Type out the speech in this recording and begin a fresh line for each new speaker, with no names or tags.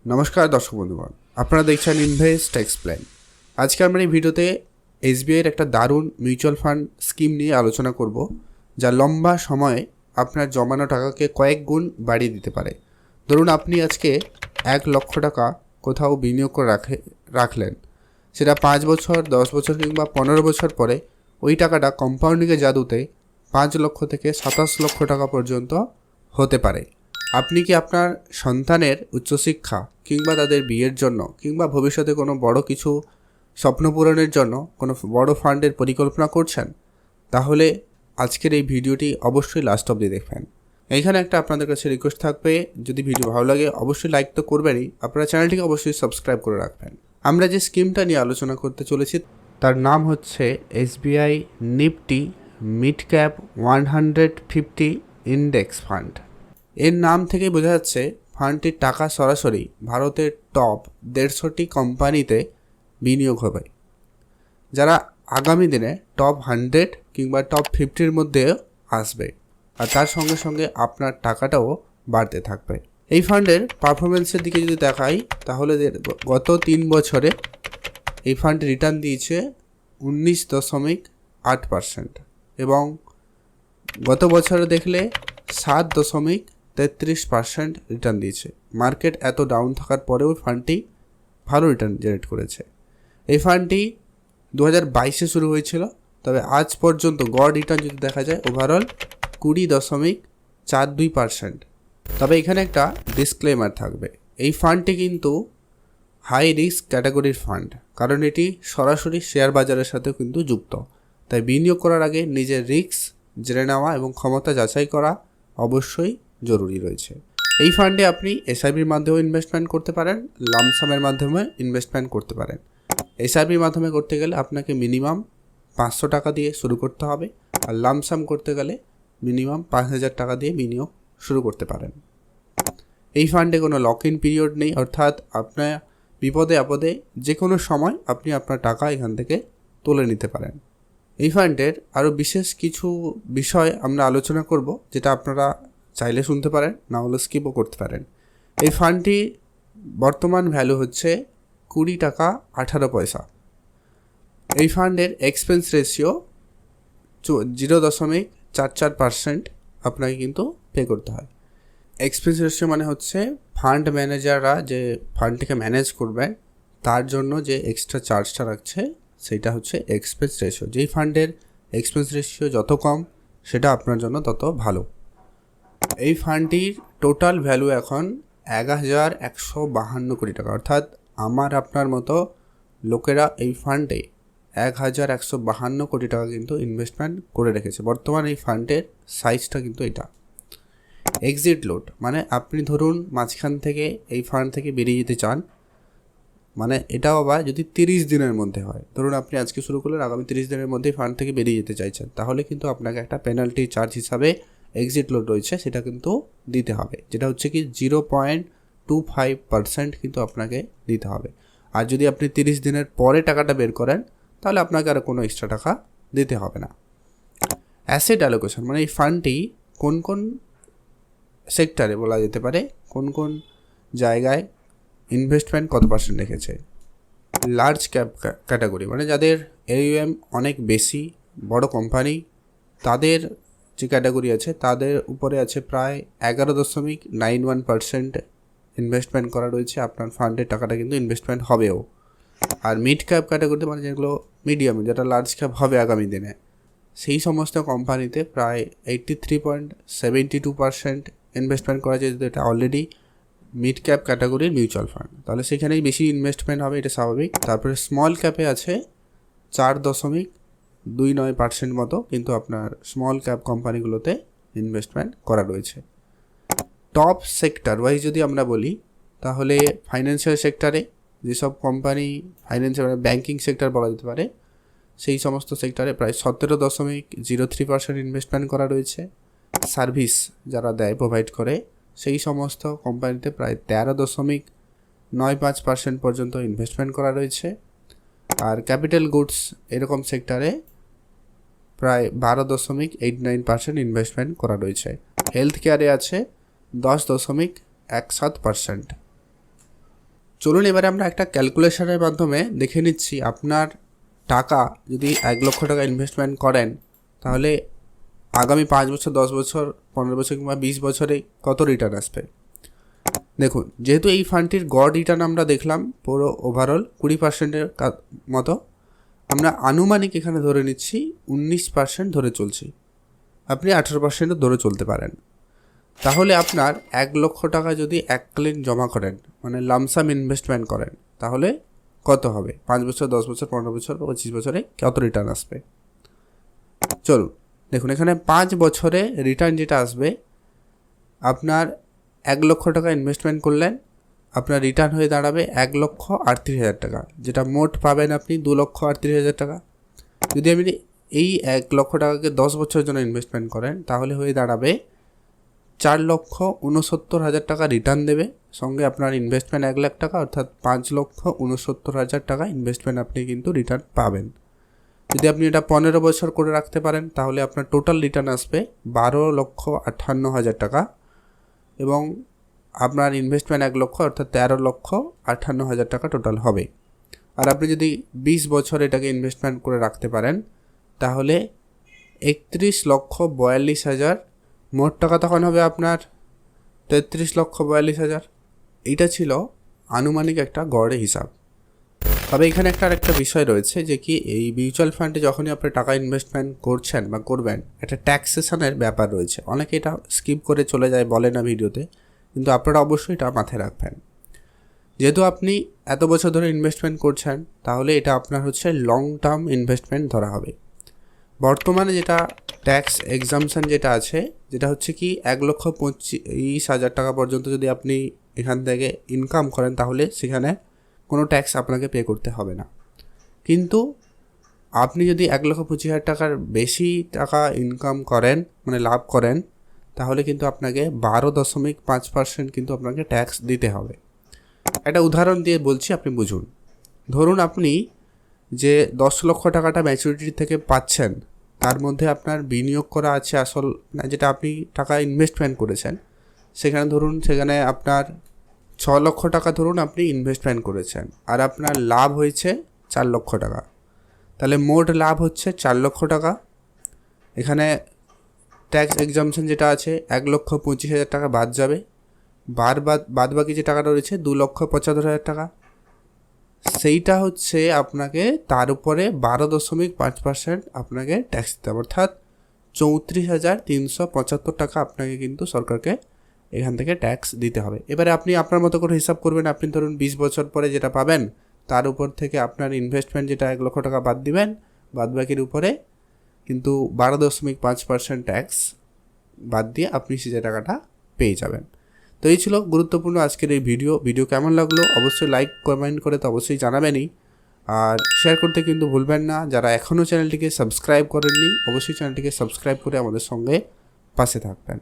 নমস্কার দর্শক বন্ধুগণ, আপনারা দেখছেন ইনভেস্ট এক্সপ্লেন। আজকে আমরা এই ভিডিওতে এসবিআইয়ের একটা দারুণ মিউচুয়াল ফান্ড স্কিম নিয়ে আলোচনা করব, যা লম্বা সময়ে আপনার জমানো টাকাকে কয়েক গুণ বাড়িয়ে দিতে পারে। ধরুন আপনি আজকে 1,00,000 টাকা কোথাও বিনিয়োগ করে রাখলেন, সেটা 5 বছর, 10 বছর কিংবা 15 বছর পরে ওই টাকাটা কম্পাউন্ডিংয়ের জাদুতে 5 লক্ষ থেকে 27 লক্ষ টাকা পর্যন্ত হতে পারে। আপনি কি আপনার সন্তানের উচ্চশিক্ষা কিংবা তাদের বিয়ের জন্য কিংবা ভবিষ্যতে কোনো বড় কিছু স্বপ্ন পূরণের জন্য কোনো বড় ফান্ডের পরিকল্পনা করছেন? তাহলে আজকের এই ভিডিওটি অবশ্যই লাস্ট অবধি দেখবেন। এইখানে একটা আপনাদের কাছে রিকোয়েস্ট থাকবে, যদি ভিডিও ভালো লাগে অবশ্যই লাইক তো করবেনই, আপনারা চ্যানেলটিকে অবশ্যই সাবস্ক্রাইব করে রাখবেন। আমরা যে স্কিমটা নিয়ে আলোচনা করতে চলেছি তার নাম হচ্ছে SBI Nifty mid cap 150 index fund. এর নাম থেকে বোঝা যাচ্ছে ফান্ডটির টাকা সরাসরি ভারতের টপ 150টি কোম্পানিতে বিনিয়োগ হবে, যারা আগামী দিনে টপ 100 কিংবা টপ 50-র মধ্যে আসবে, আর তার সঙ্গে সঙ্গে আপনার টাকাটাও বাড়তে থাকবে। এই ফান্ডের পারফরমেন্সের দিকে যদি দেখাই তাহলে গত 3 বছরে এই ফান্ড রিটার্ন দিয়েছে 19.8% এবং গত বছরে দেখলে 7.33% রিটার্ন দিয়েছে। মার্কেট এত ডাউন থাকার পরেও ফান্ডটি ভালো রিটার্ন জেনারেট করেছে। এই ফান্ডটি 2022-এ শুরু হয়েছিল, তবে আজ পর্যন্ত গড় রিটার্ন যদি দেখা যায় ওভারঅল 20.42%। তবে এখানে একটা ডিসক্লেমার থাকবে, এই ফান্ডটি কিন্তু হাই রিস্ক ক্যাটাগরির ফান্ড, কারণ এটি সরাসরি শেয়ার বাজারের সাথেও কিন্তু যুক্ত। তাই বিনিয়োগ করার আগে নিজের রিস্ক জেনে নেওয়া এবং ক্ষমতা যাচাই করা অবশ্যই জরুরি রয়েছে। এই ফান্ডে আপনি এসআইপির মাধ্যমেও ইনভেস্টমেন্ট করতে পারেন, লামসামের মাধ্যমে ইনভেস্টমেন্ট করতে পারেন। এসআইপির মাধ্যমে করতে গেলে আপনাকে মিনিমাম 500 টাকা দিয়ে শুরু করতে হবে, আর লামসাম করতে গেলে মিনিমাম 5,000 টাকা দিয়ে বিনিয়োগ শুরু করতে পারেন। এই ফান্ডে কোনো লক ইন পিরিয়ড নেই, অর্থাৎ আপনার বিপদে আপদে যে কোনো সময় আপনি আপনার টাকা এখান থেকে তুলে নিতে পারেন। এই ফান্ডের আরও বিশেষ কিছু বিষয় আমরা আলোচনা করব, যেটা আপনারা চাইলে শুনতে পারেন, না হলে স্কিপও করতে পারেন। এই ফান্ডটি বর্তমান ভ্যালু হচ্ছে 20 টাকা 18 পয়সা। এই ফান্ডের এক্সপেন্স রেশিও 0.44% আপনাকে কিন্তু পে করতে হয়। এক্সপেন্স রেশিও মানে হচ্ছে ফান্ড ম্যানেজাররা যে ফান্ডটিকে ম্যানেজ করবেন তার জন্য যে এক্সট্রা চার্জটা রাখছে সেটা হচ্ছে এক্সপেন্স রেশিও। যেই ফান্ডের এক্সপেন্স রেশিও যত কম সেটা আপনার জন্য তত ভালো। এই ফান্ডটির টোটাল ভ্যালু এখন 1,152 কোটি টাকা, অর্থাৎ আমার আপনার মতো লোকেরা এই ফান্ডে 1,152 কোটি টাকা কিন্তু ইনভেস্টমেন্ট করে রেখেছে। বর্তমান এই ফান্ডের সাইজটা কিন্তু এটা। এক্সিট লোড মানে আপনি ধরুন মাঝখান থেকে এই ফান্ড থেকে বেরিয়ে যেতে চান, মানে এটাও আবার যদি 30 দিনের মধ্যে হয়, ধরুন আপনি আজকে শুরু করলেন, আগামী 30 দিনের মধ্যে ফান্ড থেকে বেরিয়ে যেতে চাইছেন, তাহলে কিন্তু আপনাকে একটা পেনাল্টি চার্জ হিসাবে এক্সিট লোড রয়েছে, সেটা কিন্তু দিতে হবে, যেটা হচ্ছে কি 0.25% কিন্তু আপনাকে দিতে হবে। আর যদি আপনি 30 দিনের পরে টাকাটা বের করেন তাহলে আপনাকে আর কোনো এক্সট্রা টাকা দিতে হবে না। অ্যাসেট অ্যালোকেশন মানে এই ফান্ডটি কোন কোন সেক্টরে বলা যেতে পারে, কোন কোন জায়গায় ইনভেস্টমেন্ট কত পার্সেন্ট রেখেছে। লার্জ ক্যাপ ক্যাটাগরি মানে যাদের AUM অনেক বেশি, বড় কোম্পানি, তাদের যে ক্যাটাগরি আছে তাদের উপরে আছে প্রায় 11.91% ইনভেস্টমেন্ট করা রয়েছে। আপনার ফান্ডের টাকাটা কিন্তু ইনভেস্টমেন্ট হবেও। আর মিড ক্যাপ ক্যাটাগরিতে মানে যেগুলো মিডিয়াম, যেটা লার্জ ক্যাপ হবে আগামী দিনে, সেই সমস্ত কোম্পানিতে প্রায় 83.72% ইনভেস্টমেন্ট করা যায়। এটা অলরেডি মিড ক্যাপ ক্যাটাগরির মিউচুয়াল ফান্ড, তাহলে সেখানেই বেশি ইনভেস্টমেন্ট হবে, এটা স্বাভাবিক। তারপরে স্মল ক্যাপে আছে 4.29% মতো, কিন্তু আপনার স্মল ক্যাপ কোম্পানিগুলোতে ইনভেস্টমেন্ট করা রয়েছে। টপ সেক্টর ওয়াইজ যদি আমরা বলি তাহলে ফাইন্যান্সিয়াল সেক্টরে যেসব কোম্পানি ফাইন্যান্সিয়াল মানে ব্যাঙ্কিং সেক্টর বলা যেতে পারে, সেই সমস্ত সেক্টরে প্রায় 17.03% ইনভেস্টমেন্ট করা রয়েছে। সার্ভিস যারা দেয়, প্রোভাইড করে, সেই সমস্ত কোম্পানিতে প্রায় 13.95% পর্যন্ত ইনভেস্টমেন্ট করা রয়েছে। আর ক্যাপিটাল গুডস এরকম সেক্টরে প্রায় 12.89% ইনভেস্টমেন্ট করা রয়েছে। হেলথ কেয়ারে আছে 10.17%। চলুন এবারে আমরা একটা ক্যালকুলেশনের মাধ্যমে দেখে নিচ্ছি আপনার টাকা যদি 1,00,000 টাকা ইনভেস্টমেন্ট করেন তাহলে আগামী 5 বছর, 10 বছর, 15 বছর কিংবা 20 বছরে কত রিটার্ন আসবে। দেখুন, যেহেতু এই ফান্ডটির গড় রিটার্ন আমরা দেখলাম পুরো ওভারঅল 20%-এর মতো, আমরা আনুমানিক এখানে ধরে নিচ্ছি 19% ধরে চলছি। আপনি 18% ধরে চলতে পারেন। তাহলে আপনার 1,00,000 টাকা যদি এককালীন জমা করেন, মানে লামসাম ইনভেস্টমেন্ট করেন, তাহলে কত হবে? 5 বছর, 10 বছর, 15 বছর, 25 বছরে কত রিটার্ন আসবে? চলুন দেখুন, এখানে 5 বছরে রিটার্ন যেটা আসবে, আপনার 1,00,000 টাকা ইনভেস্টমেন্ট করলেন, আপনার রিটার্ন হয়ে দাঁড়াবে 1,38,000 টাকা, যেটা মোট পাবেন আপনি 2,38,000 টাকা। যদি আপনি এই 1,00,000 টাকাকে 10 বছরের জন্য ইনভেস্টমেন্ট করেন তাহলে হয়ে দাঁড়াবে 4,69,000 টাকা রিটার্ন দেবে। সঙ্গে আপনার ইনভেস্টমেন্ট 1,00,000 টাকা, অর্থাৎ 5,69,000 টাকা ইনভেস্টমেন্ট আপনি কিন্তু রিটার্ন পাবেন। যদি আপনি এটা 15 বছর করে রাখতে পারেন তাহলে আপনার টোটাল রিটার্ন আসবে 12,58,000 টাকা এবং আপনার ইনভেস্টমেন্ট 1,00,000, অর্থাৎ 13,58,000 টাকা টোটাল হবে। আর আপনি যদি 20 বছর এটাকে ইনভেস্টমেন্ট করে রাখতে পারেন তাহলে 31,42,000, মোট টাকা তখন হবে আপনার 33,42,000। এইটা ছিল আনুমানিক একটা গড়ে হিসাব। তবে এখানে আরেকটা বিষয় রয়েছে যে কি, এই মিউচুয়াল ফান্ডে যখনই আপনি টাকা ইনভেস্টমেন্ট করছেন বা করবেন, একটা ট্যাক্সেশনের ব্যাপার রয়েছে। অনেকে এটা স্কিপ করে চলে যায়, বলে না ভিডিওতে, কিন্তু আপনারা অবশ্যই এটা মাথায় রাখবেন। যেহেতু আপনি এত বছর ধরে ইনভেস্টমেন্ট করছেন তাহলে এটা আপনার হচ্ছে লং টার্ম ইনভেস্টমেন্ট ধরা হবে। বর্তমানে যেটা ট্যাক্স এক্সামশন যেটা আছে, যেটা হচ্ছে কি 1,25,000 টাকা পর্যন্ত যদি আপনি এখান থেকে ইনকাম করেন তাহলে সেখানে কোনো ট্যাক্স আপনাকে পে করতে হবে না। কিন্তু আপনি যদি 1,25,000 টাকার বেশি টাকা ইনকাম করেন, মানে লাভ করেন, তাহলে কিন্তু আপনাকে 12.5% কিন্তু আপনাকে ট্যাক্স দিতে হবে। একটা উদাহরণ দিয়ে বলছি, আপনি বুঝুন। ধরুন আপনি যে 10 লক্ষ টাকাটা ম্যাচুরিটি থেকে পাচ্ছেন, তার মধ্যে আপনার বিনিয়োগ করা আছে আসল, যেটা আপনি টাকা ইনভেস্টমেন্ট করেছেন, সেখানে আপনার 6 লক্ষ টাকা ধরুন আপনি ইনভেস্টমেন্ট করেছেন, আর আপনার লাভ হয়েছে 4 লক্ষ টাকা। তাহলে মোট লাভ হচ্ছে 4 লক্ষ টাকা। এখানে ট্যাক্স এক্সামশন যেটা আছে 1,25,000 টাকা বাদ যাবে, বাদ বাকি যে টাকাটা রয়েছে 2,75,000 টাকা, সেইটা হচ্ছে আপনাকে তার উপরে 12.5% আপনাকে ট্যাক্স দিতে হবে, অর্থাৎ 34,375 টাকা আপনাকে কিন্তু সরকারকে এখান থেকে ট্যাক্স দিতে হবে। এবারে আপনি আপনার মতো করে হিসাব করবেন। আপনি ধরুন 20 বছর পরে যেটা পাবেন তার উপর থেকে আপনার ইনভেস্টমেন্ট যেটা 1,00,000 টাকা বাদ দিবেন, বাদ বাকির উপরে কিন্তু 12.5% ট্যাক্স বাদ দিয়ে আপনি সে টাকাটা পেয়ে যাবেন। তো এই ছিল গুরুত্বপূর্ণ আজকের এই ভিডিও কেমন লাগলো অবশ্যই লাইক কমেন্ট করে তো অবশ্যই জানাবেনই, আর শেয়ার করতে কিন্তু ভুলবেন না। যারা এখনও চ্যানেলটিকে সাবস্ক্রাইব করেননি অবশ্যই চ্যানেলটিকে সাবস্ক্রাইব করে আমাদের সঙ্গে পাশে থাকবেন।